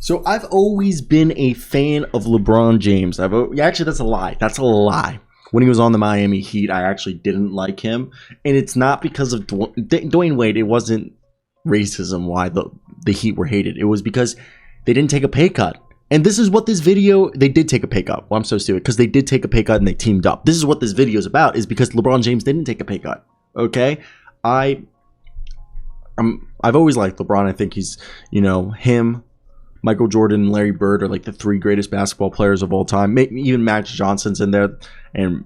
So I've always been a fan of LeBron James. Actually, that's a lie. That's a lie. When he was on the Miami Heat, I actually didn't like him, and it's not because of Dwayne Wade. It wasn't racism why the Heat were hated. It was because they didn't take a pay cut. And this is what this video, they did take a pay cut. Well, I'm so stupid because they did take a pay cut and they teamed up. This is what this video is about, is because LeBron James didn't take a pay cut. Okay, I've always liked LeBron. I think he's, him, Michael Jordan, and Larry Bird are like the three greatest basketball players of all time. Maybe even Magic Johnson's in there, and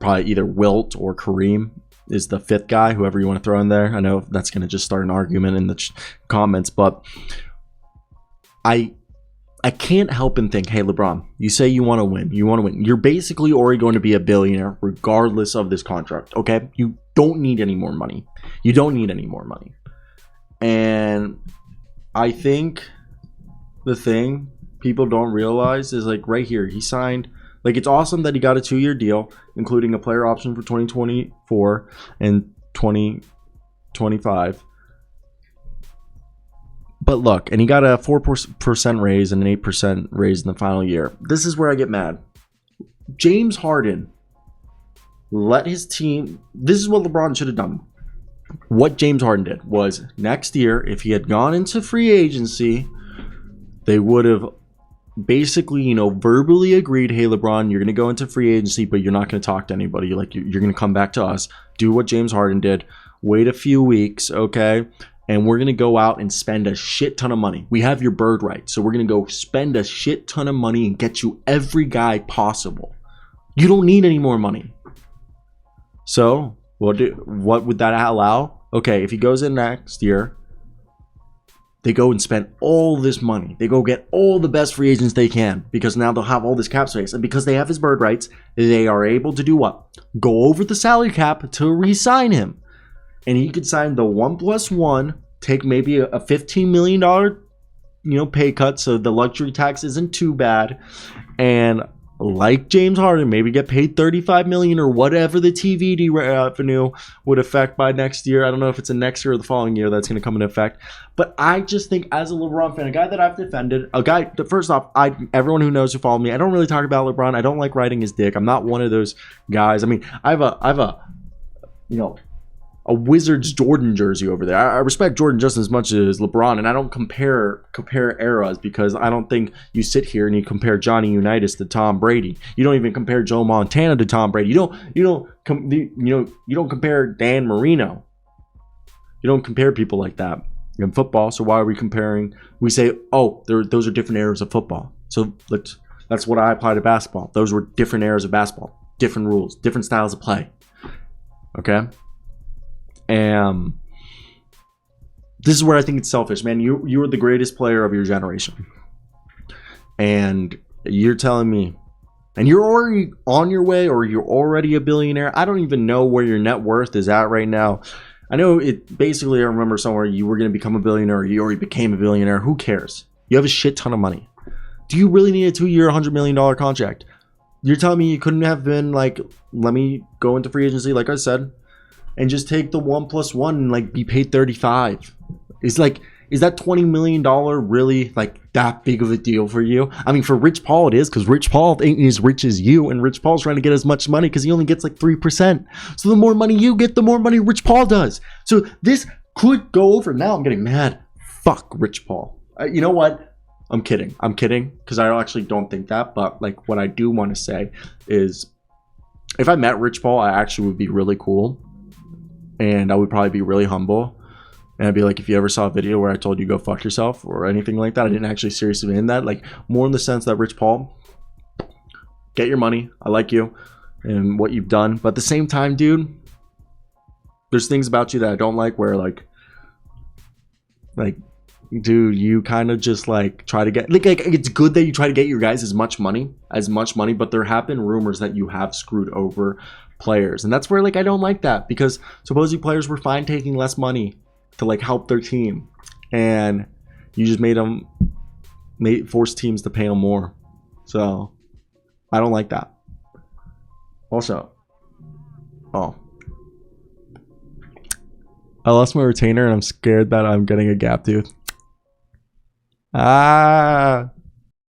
probably either Wilt or Kareem is the fifth guy, whoever you want to throw in there. I know that's going to just start an argument in the comments, but I can't help and think, hey, LeBron, you say you want to win. You want to win. You're basically already going to be a billionaire regardless of this contract, okay? You don't need any more money. You don't need any more money. And I think the thing people don't realize is, like, right here, he signed, like, it's awesome that he got a 2-year deal, including a player option for 2024 and 2025. But look, and he got a 4% raise and an 8% raise in the final year. This is where I get mad. James Harden let his team... This is what LeBron should have done. What James Harden did was, next year, if he had gone into free agency, they would have basically, verbally agreed, hey, LeBron, you're going to go into free agency, but you're not going to talk to anybody. Like, you're going to come back to us. Do what James Harden did. Wait a few weeks, okay? And we're going to go out and spend a shit ton of money. We have your bird right. So we're going to go spend a shit ton of money and get you every guy possible. You don't need any more money. So what would that allow? Okay, if he goes in next year, they go and spend all this money. They go get all the best free agents they can, because now they'll have all this cap space. And because they have his bird rights, they are able to do what? Go over the salary cap to re-sign him. And he could sign the 1+1, take maybe a $15 million, pay cut, so the luxury tax isn't too bad. And like James Harden, maybe get paid $35 million or whatever the TV revenue would affect by next year. I don't know if it's the next year or the following year that's going to come into effect. But I just think, as a LeBron fan, a guy that I've defended, first off, everyone who knows, who follow me, I don't really talk about LeBron. I don't like riding his dick. I'm not one of those guys. I mean, I have a Wizards Jordan jersey over there. I respect Jordan just as much as LeBron, and I don't compare eras, because I don't think you sit here and you compare Johnny Unitas to Tom Brady. You don't even compare Joe Montana to Tom Brady. You don't compare Dan Marino. You don't compare people like that in football. So why are we comparing? We say, oh, those are different eras of football. So that's what I apply to basketball. Those were different eras of basketball, different rules, different styles of play. Okay. And this is where I think it's selfish, man. You were the greatest player of your generation, and you're telling me, and you're already on your way, or you're already a billionaire. I don't even know where your net worth is at right now. I know it basically, I remember somewhere you were going to become a billionaire, or you already became a billionaire. Who cares? You have a shit ton of money. Do you really need a 2-year, $100 million contract? You're telling me you couldn't have been like, let me go into free agency, like I said, and just take the 1+1 and like be paid 35. Is that $20 million really like that big of a deal for you? I mean, for Rich Paul it is, because Rich Paul ain't as rich as you, and Rich Paul's trying to get as much money because he only gets like 3%. So the more money you get, the more money Rich Paul does. So this could go over. Now I'm getting mad. Fuck Rich Paul. You know what? I'm kidding, because I actually don't think that. But like, what I do want to say is, if I met Rich Paul, I actually would be really cool. And I would probably be really humble. And I'd be like, if you ever saw a video where I told you go fuck yourself or anything like that, I didn't actually seriously mean that. Like, more in the sense that, Rich Paul, get your money. I like you and what you've done. But at the same time, dude, there's things about you that I don't like, where like, dude, you kind of just like try to get, like it's good that you try to get your guys as much money, but there have been rumors that you have screwed over players, and that's where like I don't like that, because supposedly players were fine taking less money to like help their team, and you just force teams to pay them more. So I don't like that. Also, I lost my retainer and I'm scared that I'm getting a gap tooth. Ah.